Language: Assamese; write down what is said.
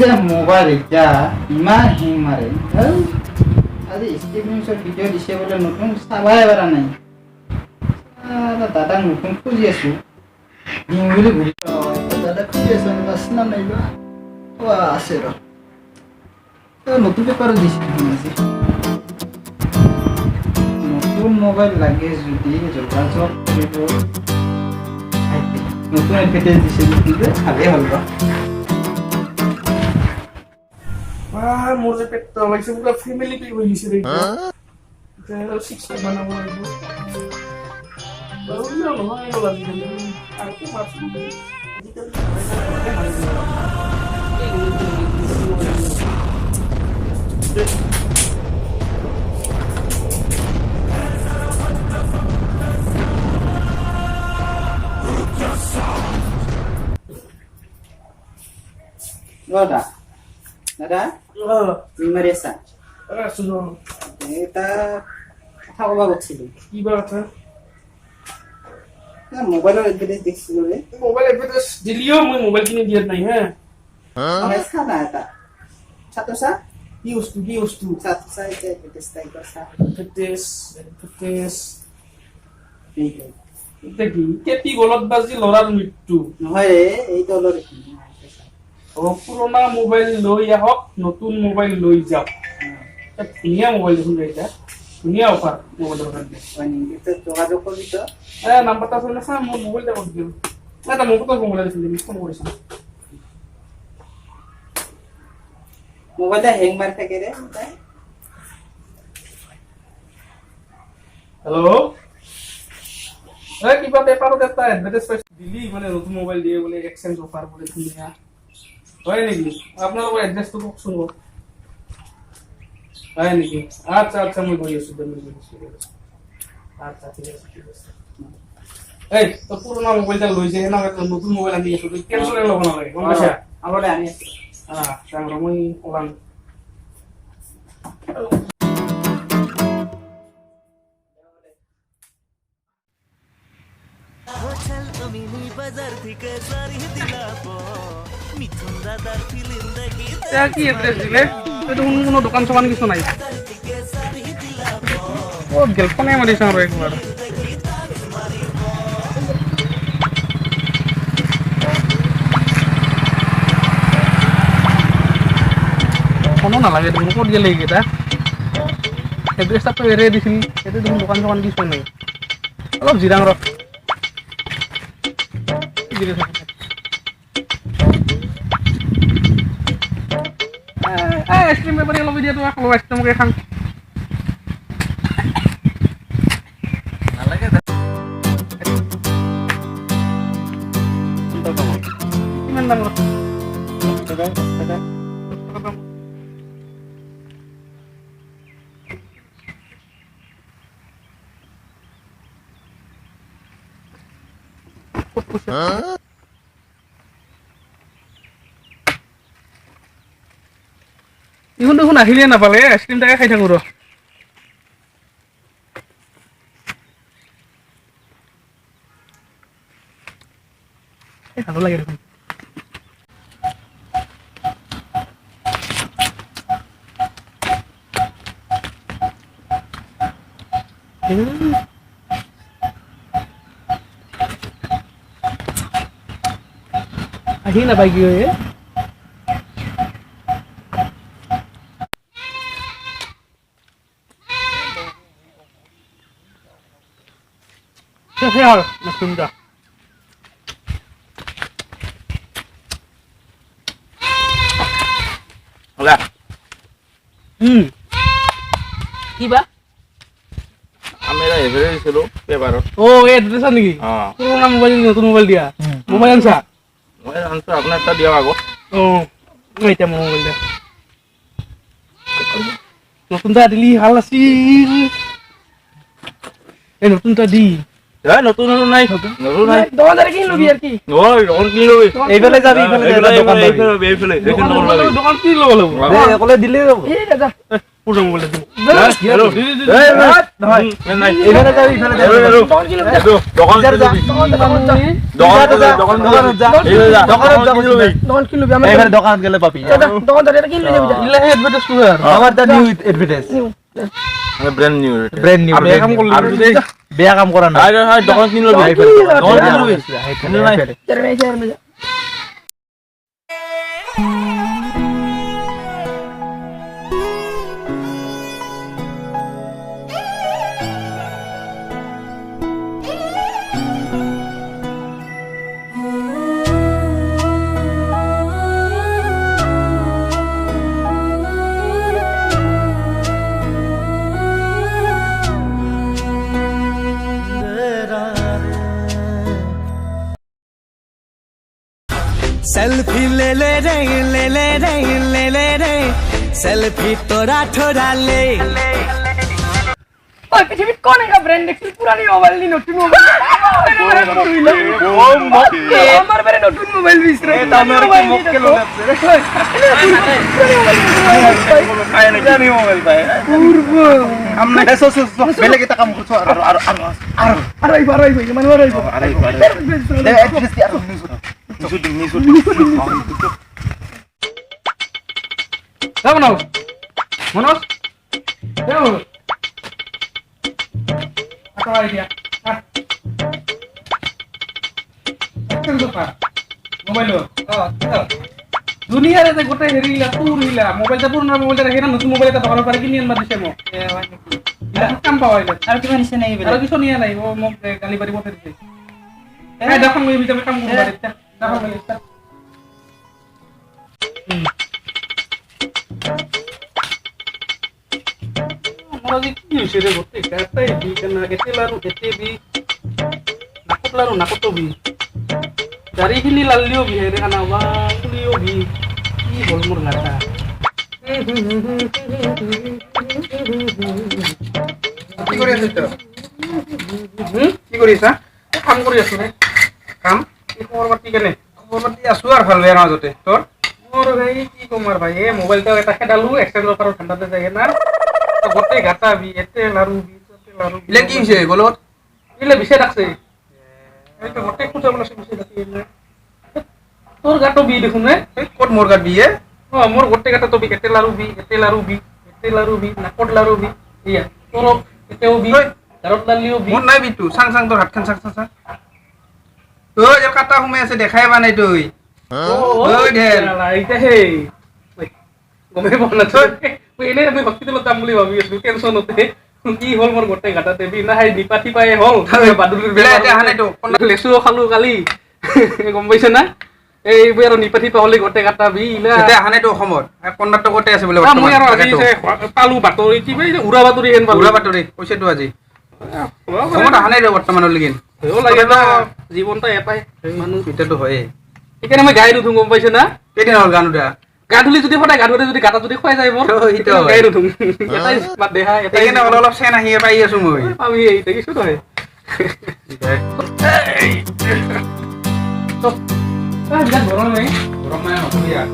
যে মোবাইল এতিয়া ইমান হিং মাৰে আজি ষ্টিভ নিউজৰ ভিডিঅ' দিছে বোলে নতুন চাবাই পাৰা নাই দাদাক নতুন খুজি আছো দিম বুলি ঘূৰি দাদা খুজি আছো আছে না নাইবা আছে ৰ নতুন পেপাৰত দিছে আজি নতুন মোবাইল লাগে যদি যোগাযোগ কৰিব নতুন এডভাৰটাইজ দিছে যদি ভালেই হ'ল মোৰ যে পেটটা ওলাইছে পুৰা ফেমিলি পেক হৈ গৈছে ৰে এতিয়া 6 পেক বনাব লাগিব বাৰু নহয় আজিকালি আৰু কি মাছ দাদা দাদা তুমি মাৰি আছা এটা কথা ক'ব গৈছিলো কিবা কথা মোবাইলৰ এডভাৰটাইজ দেখিছিলো ৰে মোবাইল এডভাৰটাইজ দিলিও মই মোবাইল কিনি দিয়াত নাই হা চা না এটা ছাত্ৰ চা কি বস্তু ছাত্ৰ চা এতিয়া এডভাৰটাইজ টাইপৰ চা এডভাৰটাইজ এটা কি কেপি গলত বাজি লৰাৰ মৃত্যু নহয় ৰে এইটো অলপ পুৰণা মোবাইল লৈ আহক নতুন মোবাইল লৈ যাওক ধুনীয়া মোবাইল দেখোন এটা ধুনীয়া অফাৰ মোবাইলৰ কাৰণে যোগাযোগ কৰিবি তো নাম্বাৰটা আছে না চা মোৰ মোবাইলটা কৰি দিম এটা মোবাইল দিছিল ফোন কৰিছিল মোবাইলটা হেং মাৰি থাকে ৰে হেল্ল' কিবা পেপাৰত এটা এডভাৰটাইজ পাইছোঁ দিলি মানে নতুন মোবাইল দিয়ে বোলে এক্সচেঞ্জ অফাৰ বোলে ধুনীয়া হয় নেকি আপোনালোকৰ এড্ৰেছটো কওকচোন মোক হয় নেকি আচ্ছা মই গৈ আছোঁ আচ্ছা ঠিক আছে এই তো পুৰণা মোবাইলটা লৈ যায় সেনেকৈ নতুন মোবাইল আনি আছোঁ তই কেনচেল ল'ব নালাগে গম পাইছা আগতে আনি আছোঁ যাম মই ওলাম কি এড্রেস দিলে কোনো দোকান চোকান কিছু নাই ও গেল ফোনে মারিস আর একবার ফোনো নালাগে দেখোন ক'ত গেলে এইকেইটা এড্ৰেছটা তো এৰিয়ে দিছিল সেইটো দেখোন দোকান চোকান কিছু নাই অলপ জিৰাং ৰ আইসক্রিম ব্যাপারে লবি দিয়ে তোমাকে খাবো আইসক্রিম কে খান নালাগে কিমান দাম ইহুন দেখোন আহিলে নাপালে আইসক্রিম টাকে খাই থাকো র ভালো লাগে দেখোন আহি নাপাই কি হয় Real, na sunda. Hola. Kiba? Amera ever ছিল পেপারত ও এড্রেস আছে নাকি পুরোনো মোবাইল নতুন মোবাইল দিয়া মোবাইল আনছা আপনার একটা দিয়া আগত ও এইটা মোবাইল দিয়া নতুনটা দিলি ভাল আছিল এই নতুনটা দি নতুন নাই দোকানদারে কি লবি আর কি ওই দোকান কি লবি এইফালে যাবি এইফালে দোকান কি লব লাগব একলে দিলে যাব এই দাদা পুরো মোবাইল দিন হেল্ল' নহয় নাই এইফালে যাবি এইফালে যাবি এইটো দোকান যা যা দোকানত যা এইফালে দোকানত গেলে পাবি ইলা হে এডভাৰটাইজ কৰে আমার দা new advertise brand new brand new বেয়া কাম করলি আর যদি বেয়া কাম করা না আই দোকান কিন লবি দোকান কিন লবি सेल्फी ले ले रे ले ले रे ले ले रे सेल्फी तोरा ठोरा ले ओए पृथ्वीत कौन है ब्रांड देखिल पुरानी मोबाइल नी नতুন मोबाइल আমার বেরে নতুন মোবাইল বিছরে আমার কি মক্কেল লাগছে রে জানি মোবাইল ভাই পূর্ব আমনে এসো বেলে কি কাম করছো আরে ভাই মানে ভাই কেমন আছো মনোজ কেমন আটা আইডিয়া মোবাইল দুনিয়ার এতে গোটে হেরিলা তুর হিলা মোবাইলটা পুরনো মোবাইলটা রেখে না নতুন মোবাইল এটা দোকানের পারে কিনে আনবা দিছে মো কাম পাওয়া যায় আর কিমান নিছে নাই আর কিছু নিয়ে নাই ও মোক গালি পারি বসে দিছে এই দেখো মই ভিতরে কাম করব বাড়িতে দেখো লিস্টটা মোরাজি কি হইছে রে বটে কাটাই দি কেনা এতে লারু এতে বি নাকত লারু নাকত বি গাড়ি হিলি লালিও বি রে কানা বা কুলিও বি কি হল মোর গাটা কি কৰি আছিস তো কি কৰিছা কাম কৰি আছো ৰে কাম কি খবৰ পাতি কেনে খবৰ পাতি আছো আৰ ভাল বেয়াৰ মাজতে তোৰ মোৰ ভাই কি কম আৰ ভাই এই মোবাইলটা এটা খেদালো এক্সটেন্ডৰ পাৰো ঠাণ্ডাতে যায় না গোটেই গাটা বি এতে লাৰু বি এতে লাৰু ইলে কি হইছে বলত ইলে বিছে ডাকছে এইটো গোটেই খুঁজা বলা বিছে ডাকি তোর গাটো বি দেখুন রে কত মোর গাত বিয়ে ও মোর গোটেই গাটা তো বি এতে লাৰু বি এতে লাৰু বি এতে লাৰু বি নাকত লাৰু বি ইয়া তোৰ এতেও বি গাৰত লালিও বি মোর নাই বিটু সাং সাং তোর হাতখান সাং সাং ও যে কাটা হুমে আছে দেখাই বা নাই তুই ওই ঢেল এইটা হে গমে বনা তো এনে আমি ভক্তিতলত যাম বুলি ভাবি আছো টেনশন হতে কি হল মোৰ গোটেই গাটা দেবি না হাই দিপাঠি পাই হল বাদুলিৰ বেলা এটা হানাই তো লেচু খালো কালি গম পাইছে না এই বই আৰু নিপাঠি পাহলি গোটেই গাটা বি ইলা এটা হানাই তো অসমত কৰ্ণাটকতে আছে বোলে মই আৰু আজি পালো বাতৰি কি বই উৰা বাতৰি হেন পালো উৰা বাতৰি কৈছে তো আজি অসমত হানাই ৰে বৰ্তমানৰ লগিন হেও লাগে না জীৱনটা এটাই মানুহ এটাতো হয়ে সেইকাৰণে মই গাই নুধুম গম পাইছে না কেইদিন হ'ল গান উঠা গা ধুলি যদি সদায় গা ধুতে যদি গাটা যদি খুৱাই যায় মোৰ সেইটো হয়। গাই নুধুম এটাই বাদ দেহা এটাই সেইকাৰণে অলপ অলপ চেন আহিয়ে পাই আছো মই আমি এই দেখিছো নহয় তো বিৰাট গৰম নাই গৰম নাই নকবি ইয়াত